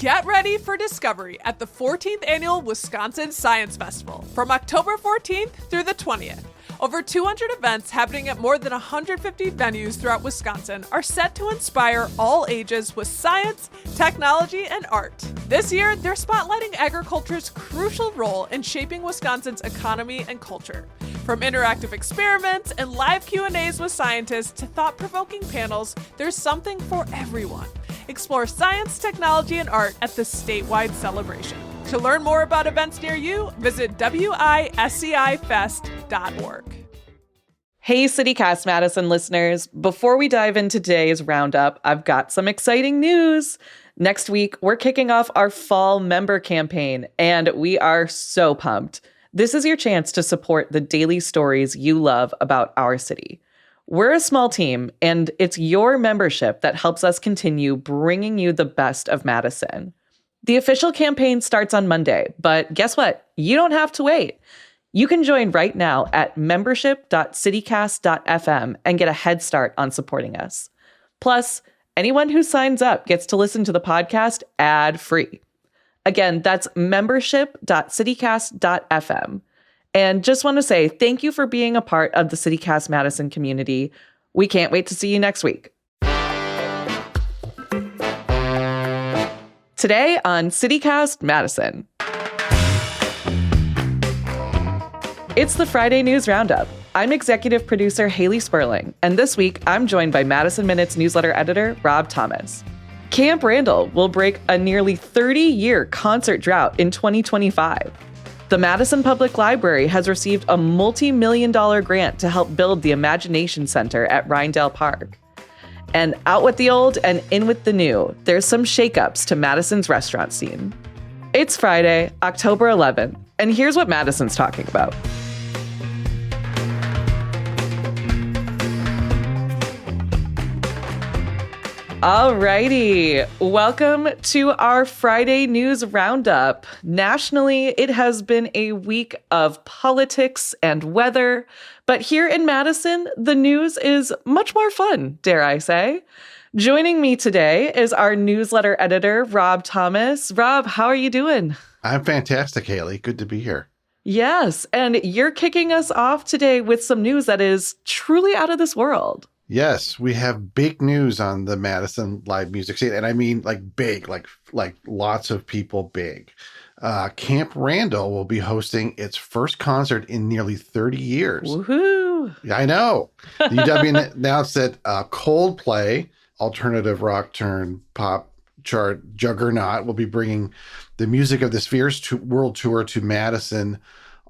Get ready for discovery at the 14th Annual Wisconsin Science Festival from October 14th through the 20th. Over 200 events happening at more than 150 venues throughout Wisconsin are set to inspire all ages with science, technology, and art. This year, they're spotlighting agriculture's crucial role in shaping Wisconsin's economy and culture. From interactive experiments and live Q&As with scientists to thought-provoking panels, there's something for everyone. Explore science, technology, and art at the statewide celebration. To learn more about events near you, visit wiscifest.org. Hey, CityCast Madison listeners. Before we dive into today's roundup, I've got some exciting news. Next week, we're kicking off our fall member campaign, and we are so pumped. This is your chance to support the daily stories you love about our city. We're a small team, and it's your membership that helps us continue bringing you the best of Madison. The official campaign starts on Monday, but guess what? You don't have to wait. You can join right now at membership.citycast.fm and get a head start on supporting us. Plus, anyone who signs up gets to listen to the podcast ad-free. Again, that's membership.citycast.fm. And just want to say thank you for being a part of the CityCast Madison community. We can't wait to see you next week. Today on CityCast Madison. It's the Friday News Roundup. I'm executive producer Hayley Sperling, and this week I'm joined by Madison Minute's newsletter editor, Rob Thomas. Camp Randall will break a nearly 30-year concert drought in 2025. The Madison Public Library has received a multi-million-dollar grant to help build the Imagination Center at Rindale Park. And out with the old and in with the new, there's some shakeups to Madison's restaurant scene. It's Friday, October 11th, and here's what Madison's talking about. Alrighty, welcome to our Friday News Roundup. Nationally, it has been a week of politics and weather, but here in Madison, the news is much more fun, dare I say. Joining me today is our newsletter editor, Rob Thomas. Rob, how are you doing? I'm fantastic, Hayley. Good to be here. Yes, and you're kicking us off today with some news that is truly out of this world. Yes, we have big news on the Madison live music scene, and I mean like big, like lots of people big. Camp Randall will be hosting its first concert in nearly 30 years. Woohoo! I know. The UW announced that Coldplay, alternative rock turned pop chart juggernaut, will be bringing the Music of the Spheres World Tour to Madison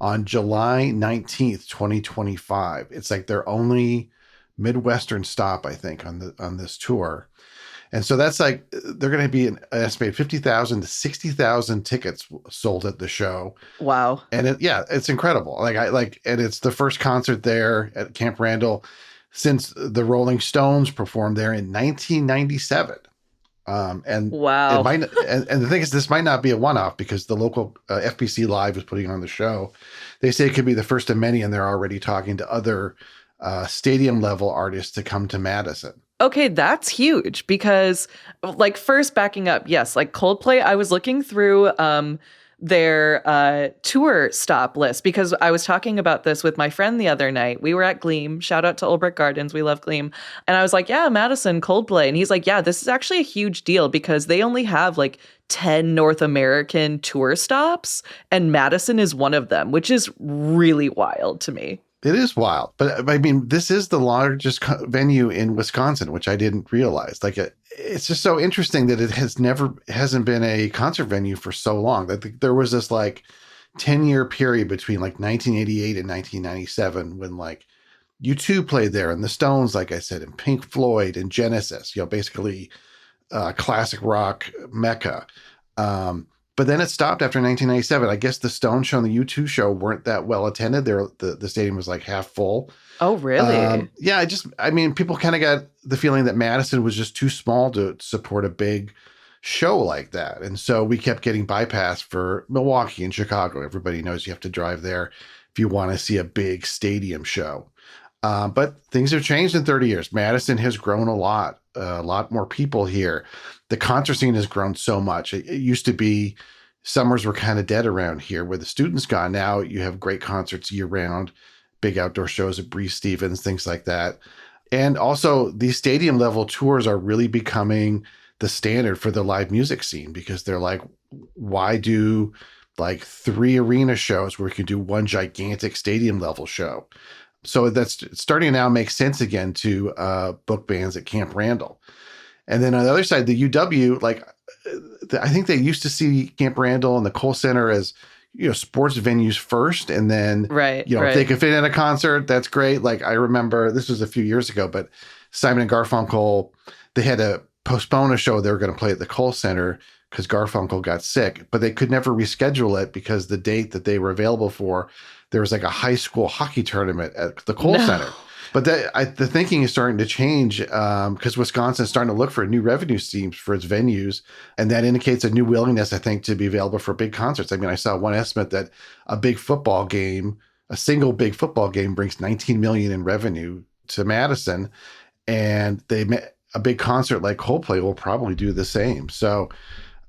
on July 19th, 2025. It's like their only Midwestern stop, I think, on this tour. And so that's like, they're going to be an estimated 50,000 to 60,000 tickets sold at the show. Wow. And it's incredible. And it's the first concert there at Camp Randall since the Rolling Stones performed there in 1997. And wow. It might, and the thing is, this might not be a one-off because the local FPC Live is putting on the show. They say it could be the first of many, and they're already talking to other stadium level artists to come to Madison. Okay, that's huge because, like, first backing up, yes, like Coldplay, I was looking through their tour stop list because I was talking about this with my friend the other night. We were at Gleam. Shout out to Old Brick Gardens. We love Gleam. And I was like, yeah, Madison, Coldplay. And he's like, yeah, this is actually a huge deal because they only have like 10 North American tour stops, and Madison is one of them, which is really wild to me. It is wild. But I mean, this is the largest venue in Wisconsin, which I didn't realize. Like, it's just so interesting that it hasn't been a concert venue for so long. That there was this like 10-year period between like 1988 and 1997 when like U2 played there and the Stones, like I said, and Pink Floyd and Genesis, basically classic rock mecca. But then it stopped after 1997. I guess the Stones show and the U2 show weren't that well attended. The stadium was like half full. Oh, really? I mean, people kind of got the feeling that Madison was just too small to support a big show like that. And so we kept getting bypassed for Milwaukee and Chicago. Everybody knows you have to drive there if you want to see a big stadium show. But things have changed in 30 years. Madison has grown a lot. a lot more people here. The concert scene has grown so much. It used to be summers were kind of dead around here where the students gone. Now you have great concerts year round, big outdoor shows at Breeze Stevens, things like that. And also these stadium level tours are really becoming the standard for the live music scene, because they're like, why do like 3 arena shows where we can do one gigantic stadium level show? So that's starting to now make sense again to book bands at Camp Randall. And then on the other side, the UW, like I think they used to see Camp Randall and the Cole Center as, sports venues first. And then, if they could fit in a concert, that's great. Like I remember this was a few years ago, but Simon and Garfunkel, they had to postpone a show they were going to play at the Cole Center because Garfunkel got sick, but they could never reschedule it because the date that they were available for, there was like a high school hockey tournament at the Cole Center. But the thinking is starting to change because Wisconsin is starting to look for new revenue streams for its venues. And that indicates a new willingness, I think, to be available for big concerts. I mean, I saw one estimate that a single big football game brings $19 million in revenue to Madison. And a big concert like Coldplay will probably do the same. So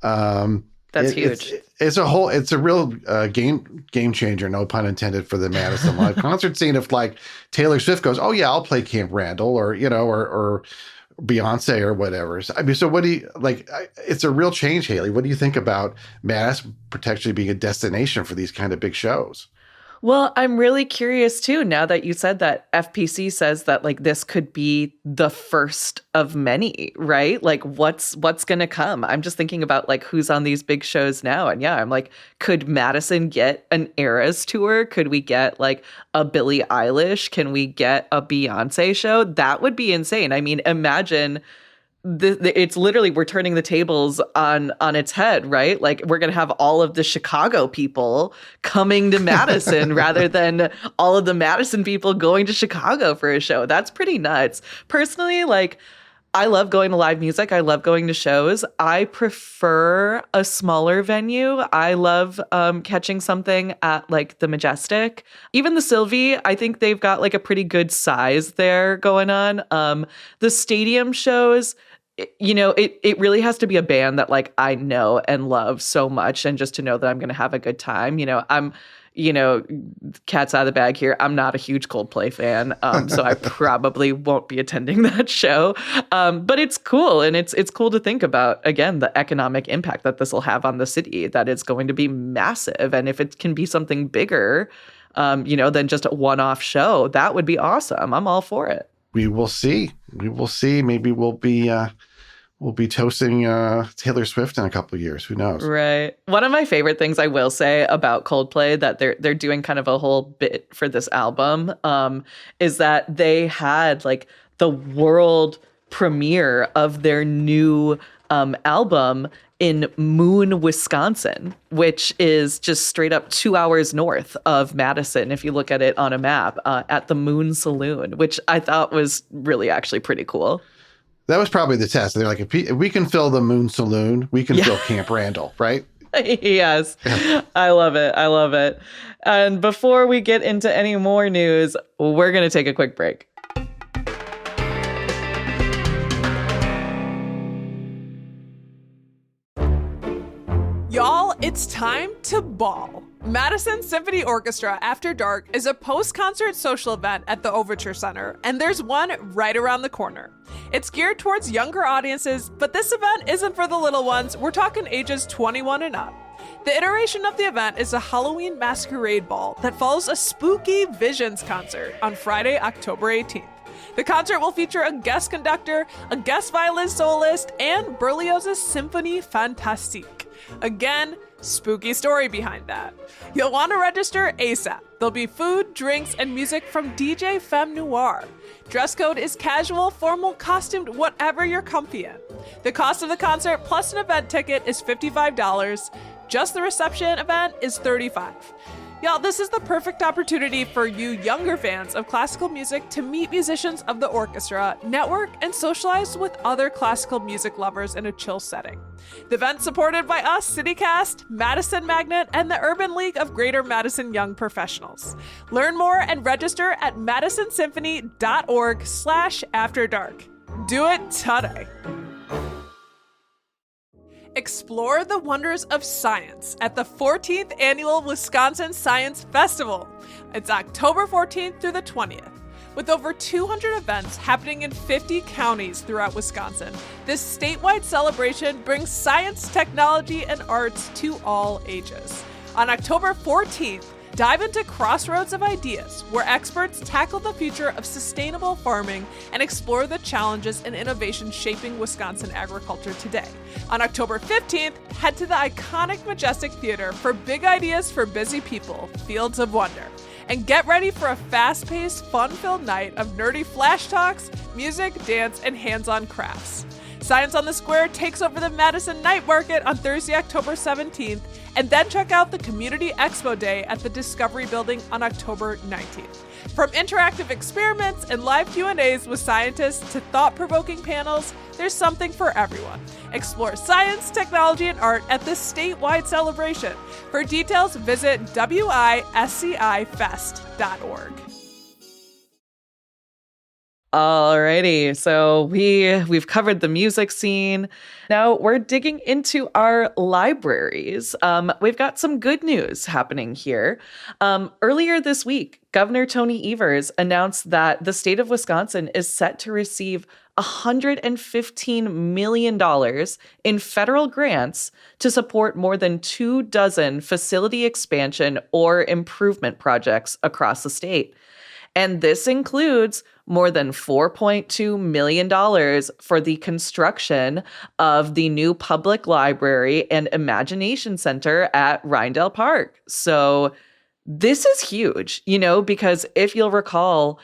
that's huge. It's a real game changer, no pun intended, for the Madison live concert scene. If like Taylor Swift goes, oh yeah, I'll play Camp Randall, or or Beyonce or whatever. I mean, so what do you like? It's a real change, Hayley. What do you think about Madison potentially being a destination for these kind of big shows? Well, I'm really curious too, now that you said that FPC says that like this could be the first of many, right? Like what's going to come? I'm just thinking about like who's on these big shows now. And yeah, I'm like, could Madison get an Eras tour? Could we get like a Billie Eilish? Can we get a Beyonce show? That would be insane. I mean, imagine it's literally, we're turning the tables on its head, right? Like we're going to have all of the Chicago people coming to Madison rather than all of the Madison people going to Chicago for a show. That's pretty nuts. Personally, like I love going to live music. I love going to shows. I prefer a smaller venue. I love catching something at like the Majestic. Even the Sylvie, I think they've got like a pretty good size there going on. The stadium shows, it really has to be a band that like I know and love so much, and just to know that I'm going to have a good time. I'm, cat's out of the bag here. I'm not a huge Coldplay fan, so I probably won't be attending that show. But it's cool, and it's cool to think about, again, the economic impact that this will have on the city, that it's going to be massive. And if it can be something bigger, than just a one-off show, that would be awesome. I'm all for it. We will see. Maybe we'll be toasting Taylor Swift in a couple of years. Who knows? Right. One of my favorite things I will say about Coldplay, that they're doing kind of a whole bit for this album, is that they had like the world premiere of their new album in Moon, Wisconsin, which is just straight up 2 hours north of Madison, if you look at it on a map, at the Moon Saloon, which I thought was really actually pretty cool. That was probably the test. They're like, if we can fill the Moon Saloon, we can fill Camp Randall, right? Yes. I love it. And before we get into any more news, we're going to take a quick break. Y'all, it's time to ball. Madison Symphony Orchestra After Dark is a post-concert social event at the Overture Center, and there's one right around the corner. It's geared towards younger audiences, but this event isn't for the little ones. We're talking ages 21 and up. The iteration of the event is a Halloween masquerade ball that follows a spooky Visions concert on Friday, October 18th. The concert will feature a guest conductor, a guest violin soloist, and Berlioz's Symphonie Fantastique. Again, spooky story behind that. You'll want to register ASAP. There'll be food, drinks, and music from DJ Femme Noir. Dress code is casual, formal, costumed, whatever you're comfy in. The cost of the concert plus an event ticket is $55. Just the reception event is $35. Y'all, this is the perfect opportunity for you younger fans of classical music to meet musicians of the orchestra, network, and socialize with other classical music lovers in a chill setting. The event's supported by us, CityCast, Madison Magnet, and the Urban League of Greater Madison Young Professionals. Learn more and register at madisonsymphony.org/afterdark. Do it today. Explore the wonders of science at the 14th Annual Wisconsin Science Festival. It's October 14th through the 20th. With over 200 events happening in 50 counties throughout Wisconsin, this statewide celebration brings science, technology, and arts to all ages. On October 14th, dive into Crossroads of Ideas, where experts tackle the future of sustainable farming and explore the challenges and innovations shaping Wisconsin agriculture today. On October 15th, head to the iconic Majestic Theater for big ideas for busy people, Fields of Wonder. And get ready for a fast-paced, fun-filled night of nerdy flash talks, music, dance, and hands-on crafts. Science on the Square takes over the Madison Night Market on Thursday, October 17th, and then check out the Community Expo Day at the Discovery Building on October 19th. From interactive experiments and live Q&As with scientists to thought-provoking panels, there's something for everyone. Explore science, technology, and art at this statewide celebration. For details, visit wiscifest.org. Alrighty, so we've covered the music scene. Now we're digging into our libraries. We've got some good news happening here. Earlier this week, Governor Tony Evers announced that the state of Wisconsin is set to receive $115 million in federal grants to support more than 24 facility expansion or improvement projects across the state. And this includes more than $4.2 million for the construction of the new public library and imagination center at Randall Park. So this is huge, because if you'll recall,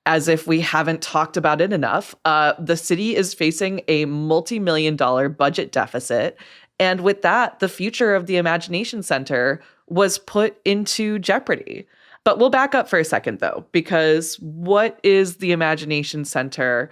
as if we haven't talked about it enough, the city is facing a multi-million-dollar budget deficit. And with that, the future of the Imagination Center was put into jeopardy. But we'll back up for a second, though, because what is the Imagination Center?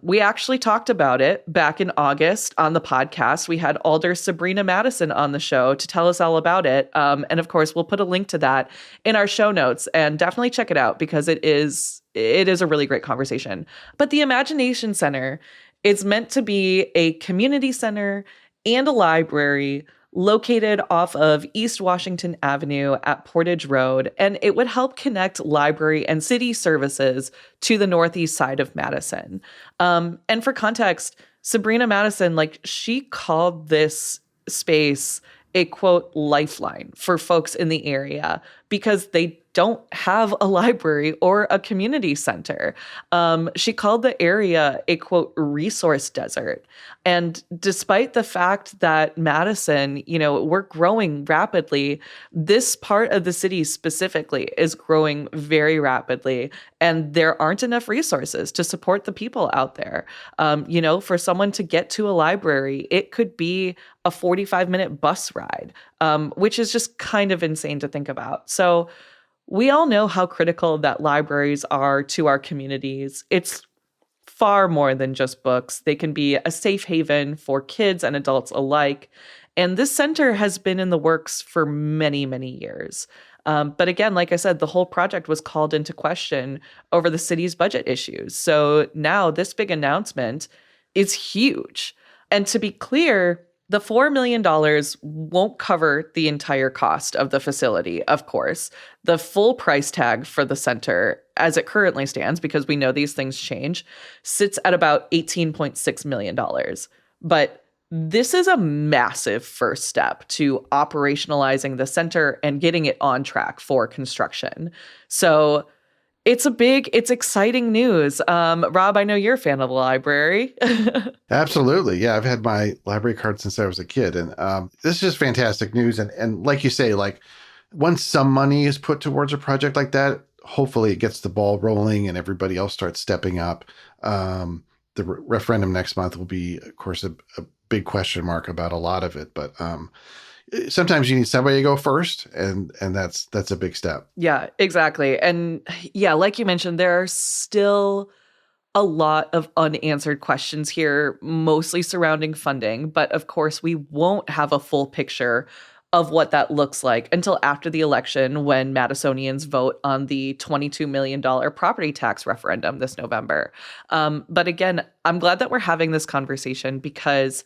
We actually talked about it back in August on the podcast. We had Alder Sabrina Madison on the show to tell us all about it. And of course, we'll put a link to that in our show notes, and definitely check it out because it is a really great conversation. But the Imagination Center is meant to be a community center and a library located off of East Washington Avenue at Portage Road, and it would help connect library and city services to the northeast side of Madison. And for context, Sabrina Madison, she called this space a, quote, lifeline for folks in the area because they don't have a library or a community center. She called the area a, quote, resource desert. And despite the fact that Madison, we're growing rapidly, this part of the city specifically is growing very rapidly. And there aren't enough resources to support the people out there. For someone to get to a library, it could be a 45-minute bus ride, which is just kind of insane to think about. So we all know how critical that libraries are to our communities. It's far more than just books. They can be a safe haven for kids and adults alike. And this center has been in the works for many, many years. But again, like I said, the whole project was called into question over the city's budget issues. So now this big announcement is huge. And to be clear, the $4 million won't cover the entire cost of the facility, of course. The full price tag for the center, as it currently stands, because we know these things change, sits at about $18.6 million. But this is a massive first step to operationalizing the center and getting it on track for construction. So it's exciting news. Rob, I know you're a fan of the library. Absolutely. Yeah, I've had my library card since I was a kid. And this is just fantastic news. And like you say, once some money is put towards a project like that, hopefully it gets the ball rolling and everybody else starts stepping up. The referendum next month will be, of course, a big question mark about a lot of it. But sometimes you need somebody to go first, and that's a big step. Yeah, exactly. And yeah, like you mentioned, there are still a lot of unanswered questions here, mostly surrounding funding. But of course, we won't have a full picture of what that looks like until after the election, when Madisonians vote on the $22 million property tax referendum this November. But again, I'm glad that we're having this conversation because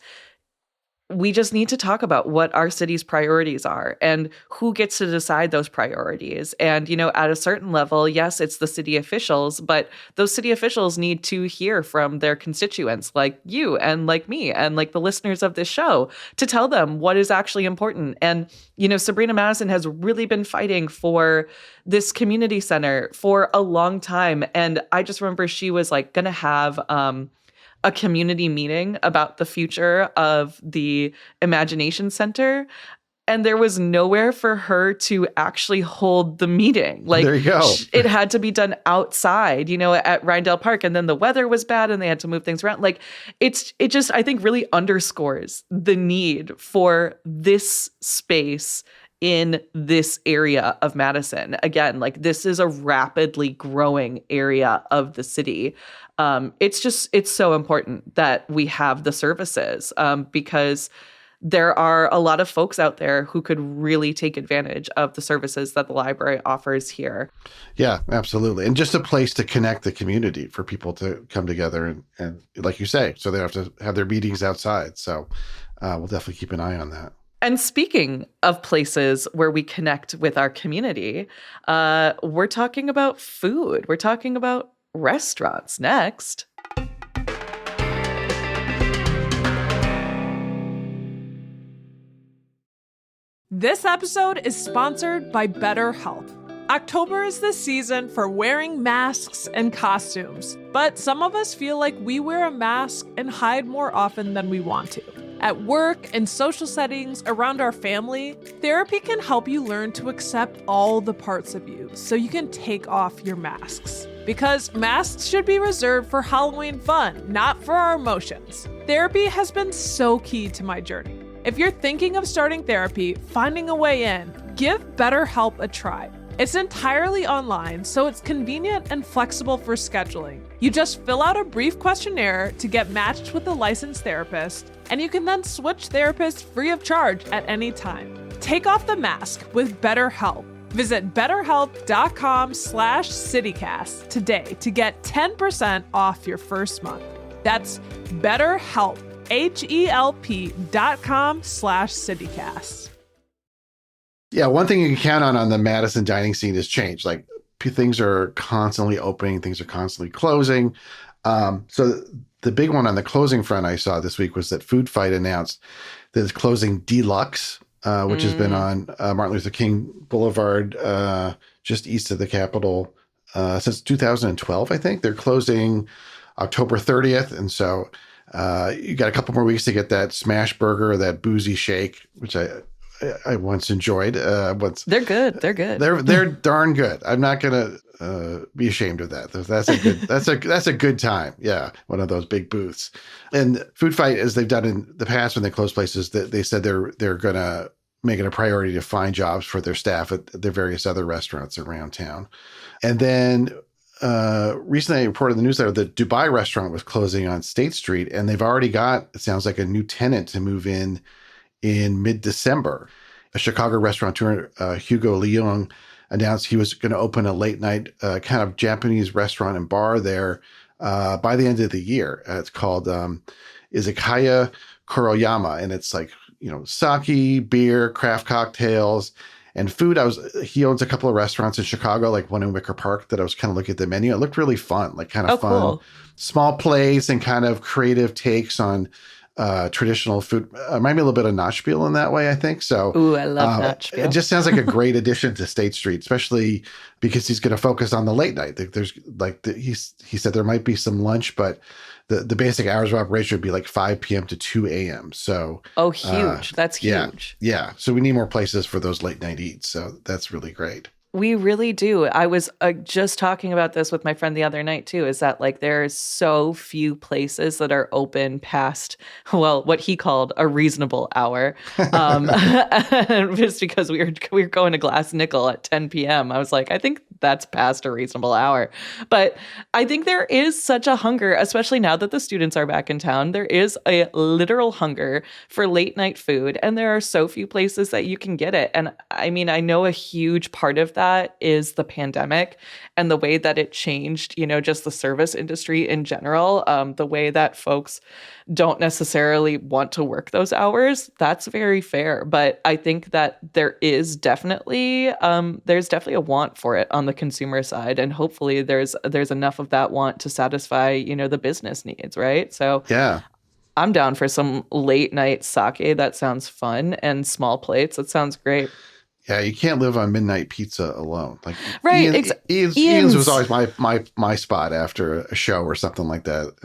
we just need to talk about what our city's priorities are and who gets to decide those priorities. And, at a certain level, yes, it's the city officials, but those city officials need to hear from their constituents like you and like me and like the listeners of this show to tell them what is actually important. And, Sabrina Madison has really been fighting for this community center for a long time. And I just remember she was like going to have, a community meeting about the future of the Imagination Center. And there was nowhere for her to actually hold the meeting. Like, there you go. It had to be done outside, at Randall Park. And then the weather was bad and they had to move things around. Like, it just, I think, really underscores the need for this space in this area of Madison. Again, like, this is a rapidly growing area of the city. It's so important that we have the services because there are a lot of folks out there who could really take advantage of the services that the library offers here. Yeah, absolutely. And just a place to connect the community for people to come together and like you say, so they have to have their meetings outside. So we'll definitely keep an eye on that. And speaking of places where we connect with our community, we're talking about food. We're talking about restaurants next. This episode is sponsored by BetterHelp. October is the season for wearing masks and costumes, but some of us feel like we wear a mask and hide more often than we want to. At work and social settings around our family, therapy can help you learn to accept all the parts of you so you can take off your masks. Because masks should be reserved for Halloween fun, not for our emotions. Therapy has been so key to my journey. If you're thinking of starting therapy, finding a way in, give BetterHelp a try. It's entirely online, so it's convenient and flexible for scheduling. You just fill out a brief questionnaire to get matched with a licensed therapist, and you can then switch therapists free of charge at any time. Take off the mask with BetterHelp. Visit betterhelp.com/citycast today to get 10% off your first month. That's BetterHelp, HELP.com/citycast. Yeah, one thing you can count on the Madison dining scene is change. Like, things are constantly opening, things are constantly closing. So the big one on the closing front I saw this week was that Food Fight announced that it's closing Deluxe, which has been on Martin Luther King Boulevard, just east of the Capitol, since 2012, I think. They're closing October 30th. And so you got a couple more weeks to get that smash burger, that boozy shake, which I once enjoyed. They're good. They're good. They're darn good. I'm not gonna be ashamed of that. That's a good. that's a good time. Yeah, one of those big booths. And Food Fight, as they've done in the past when they close places, that they said they're gonna make it a priority to find jobs for their staff at their various other restaurants around town. And then recently I reported in the newsletter that Dubai restaurant was closing on State Street, and they've already got, it sounds like, a new tenant to move in mid-December. A Chicago restaurateur, Hugo Leung, announced he was going to open a late night kind of Japanese restaurant and bar there by the end of the year. It's called Izakaya Kuroyama, and it's like, sake, beer, craft cocktails, and food. He owns a couple of restaurants in Chicago, like one in Wicker Park, that I was kind of looking at the menu. It looked really fun, like kind of fun, cool. Small plays and kind of creative takes on traditional food. Remind me a little bit of Notchspiel in that way, I think. So, ooh, I love Notchspiel. It just sounds like a great addition to State Street, especially because he's going to focus on the late night. There's he said there might be some lunch, but the basic hours of operation would be like 5 p.m. to 2 a.m. So, huge. That's huge. Yeah. So we need more places for those late night eats. So that's really great. We really do. I was just talking about this with my friend the other night too, is that like there's so few places that are open past, well, what he called a reasonable hour. Just because we were going to Glass Nickel at 10 p.m. I was like, I think that's past a reasonable hour. But I think there is such a hunger, especially now that the students are back in town. There is a literal hunger for late night food, and there are so few places that you can get it. And I mean, I know a huge part of that is the pandemic and the way that it changed, just the service industry in general, the way that folks don't necessarily want to work those hours. That's very fair. But I think that there's definitely a want for it on the consumer side. And hopefully there's enough of that want to satisfy, the business needs, right? So Yeah. I'm down for some late night sake. That sounds fun. And small plates. That sounds great. Yeah, you can't live on midnight pizza alone. Like, right. Ian's was always my spot after a show or something like that.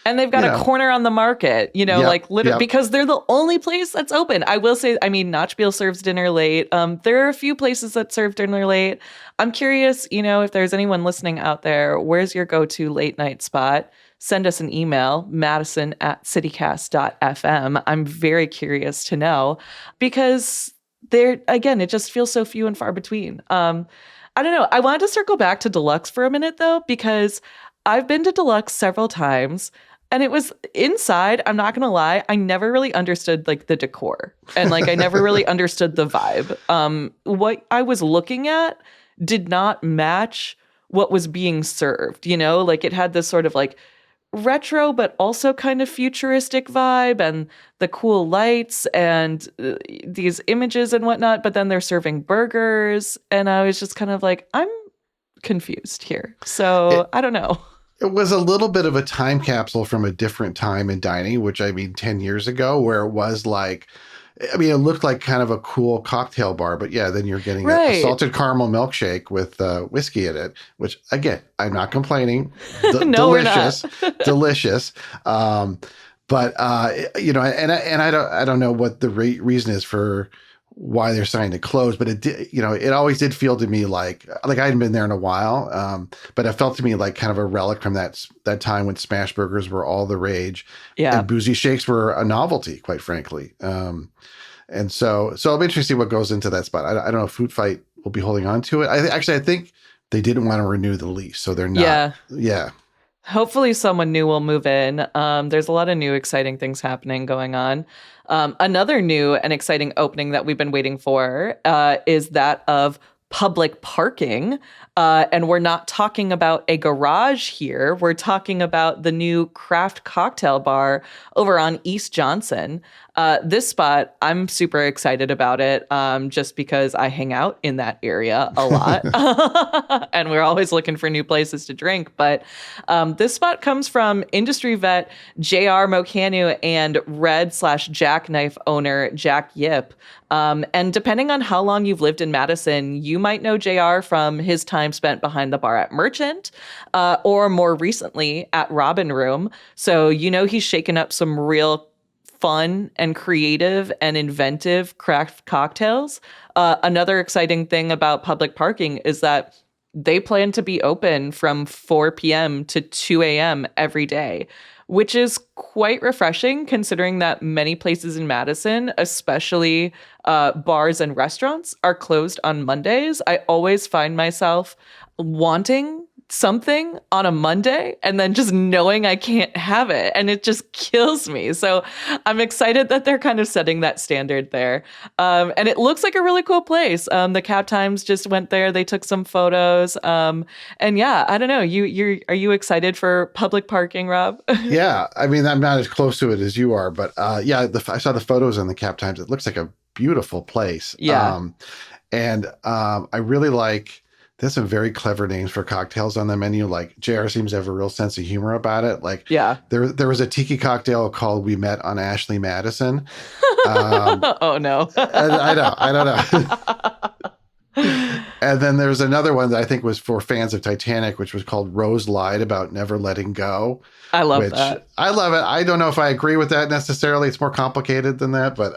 And they've got a corner on the market, like literally because they're the only place that's open. I will say, I mean, Notchbeal serves dinner late. There are a few places that serve dinner late. I'm curious, if there's anyone listening out there, where's your go-to late night spot? Send us an email, madison@citycast.fm. I'm very curious to know because again, it just feels so few and far between. I don't know. I wanted to circle back to Deluxe for a minute, though, because I've been to Deluxe several times. And it was inside, I'm not going to lie, I never really understood like the decor. And like I never really understood the vibe. What I was looking at did not match what was being served, Like it had this sort of like retro but also kind of futuristic vibe and the cool lights and these images and whatnot. But then they're serving burgers. And I was just kind of like, I'm confused here. So I don't know. It was a little bit of a time capsule from a different time in dining, which 10 years ago, where it was like, it looked like kind of a cool cocktail bar, but yeah, then you're getting a salted caramel milkshake with whiskey in it, which again, I'm not complaining. No, delicious, delicious. And I don't know what the reason is for why they're starting to close, but it did, it always did feel to me like I hadn't been there in a while. But it felt to me like kind of a relic from that time when smash burgers were all the rage. Yeah. And boozy shakes were a novelty, quite frankly. And so I'll be interested to see what goes into that spot. I don't know if Food Fight will be holding on to it. I think they didn't want to renew the lease, so they're not. Yeah. Hopefully someone new will move in. There's a lot of new exciting things happening going on. Another new and exciting opening that we've been waiting for is that of public parking. And we're not talking about a garage here. We're talking about the new craft cocktail bar over on East Johnson. This spot, I'm super excited about it just because I hang out in that area a lot. And we're always looking for new places to drink. But this spot comes from industry vet J.R. Mocanu and Red/Jackknife owner Jack Yip. And depending on how long you've lived in Madison, you might know JR from his time spent behind the bar at Merchant, or more recently at Robin Room. So he's shaken up some real fun and creative and inventive craft cocktails. Another exciting thing about public parking is that they plan to be open from 4 p.m. to 2 a.m. every day, which is quite refreshing considering that many places in Madison, especially bars and restaurants, are closed on Mondays. I always find myself wanting something on a Monday and then just knowing I can't have it. And it just kills me. So I'm excited that they're kind of setting that standard there. And it looks like a really cool place. The Cap Times just went there. They took some photos. And yeah, I don't know. Are you excited for public parking, Rob? Yeah. I'm not as close to it as you are, but I saw the photos on the Cap Times. It looks like a beautiful place. Yeah. I really like, there's some very clever names for cocktails on the menu. Like JR seems to have a real sense of humor about it. Like, yeah, there was a tiki cocktail called "We Met on Ashley Madison." Oh no! I don't know. And then there's another one that I think was for fans of Titanic, which was called "Rose Lied About Never Letting Go." I love that. I love it. I don't know if I agree with that necessarily. It's more complicated than that, but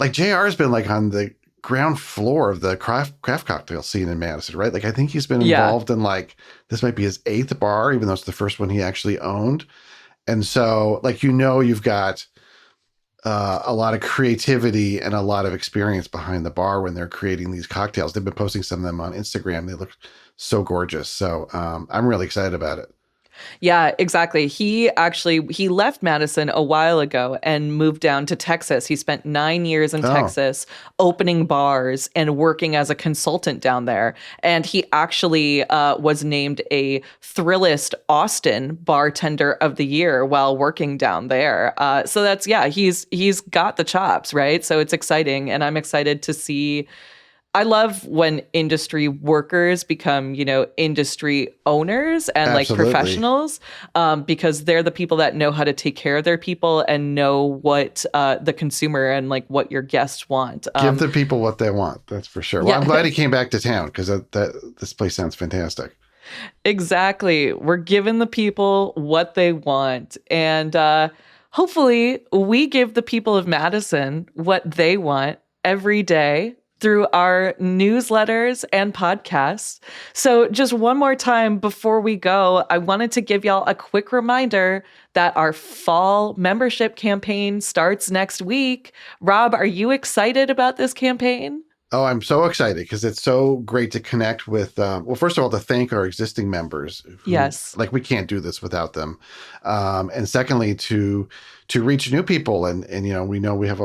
like JR has been like on the ground floor of the craft cocktail scene in Madison, right? Like I think he's been involved in like, this might be his 8th bar, even though it's the first one he actually owned. And so like, you've got a lot of creativity and a lot of experience behind the bar when they're creating these cocktails. They've been posting some of them on Instagram. They look so gorgeous. So I'm really excited about it. Yeah, exactly. He left Madison a while ago and moved down to Texas. He spent 9 years in Texas opening bars and working as a consultant down there. And he actually was named a Thrillist Austin Bartender of the Year while working down there. So that's, he's got the chops, right? So it's exciting. And I'm excited to see. I love when industry workers become, industry owners and Absolutely. like professionals, because they're the people that know how to take care of their people and know what the consumer and like what your guests want. Give the people what they want. That's for sure. Well, I'm glad he came back to town because this place sounds fantastic. Exactly. We're giving the people what they want. And hopefully we give the people of Madison what they want every day through our newsletters and podcasts. So just one more time before we go, I wanted to give y'all a quick reminder that our fall membership campaign starts next week. Rob, are you excited about this campaign? Oh, I'm so excited because it's so great to connect with, well, first of all, to thank our existing members. Yes. Like we can't do this without them. And secondly, to reach new people. And we know we have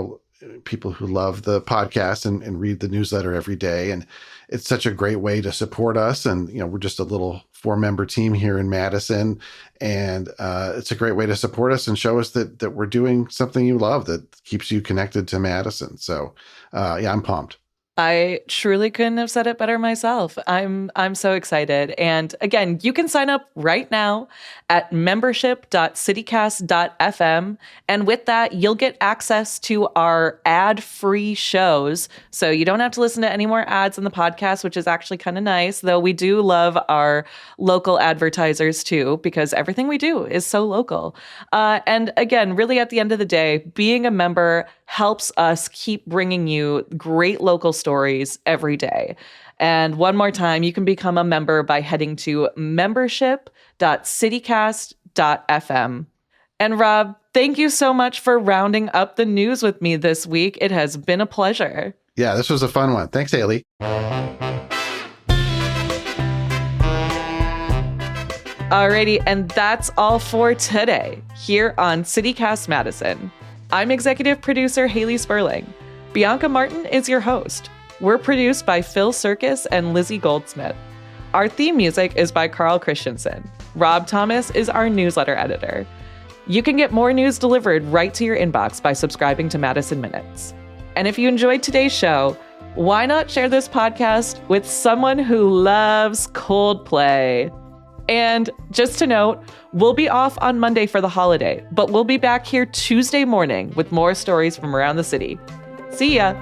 people who love the podcast and read the newsletter every day. And it's such a great way to support us. And, we're just a little 4-member team here in Madison. And it's a great way to support us and show us that we're doing something you love that keeps you connected to Madison. So, I'm pumped. I truly couldn't have said it better myself. I'm so excited. And again, you can sign up right now at membership.citycast.fm. And with that, you'll get access to our ad-free shows. So you don't have to listen to any more ads in the podcast, which is actually kind of nice, though we do love our local advertisers too, because everything we do is so local. And again, really at the end of the day, being a member helps us keep bringing you great local stories every day. And one more time, you can become a member by heading to membership.citycast.fm. And Rob, thank you so much for rounding up the news with me this week. It has been a pleasure. Yeah, this was a fun one. Thanks, Hayley. Alrighty, and that's all for today here on CityCast Madison. I'm executive producer Hayley Sperling. Bianca Martin is your host. We're produced by Phil Serkis and Lizzie Goldsmith. Our theme music is by Carl Christensen. Rob Thomas is our newsletter editor. You can get more news delivered right to your inbox by subscribing to Madison Minutes. And if you enjoyed today's show, why not share this podcast with someone who loves Coldplay? And just to note, we'll be off on Monday for the holiday, but we'll be back here Tuesday morning with more stories from around the city. See ya!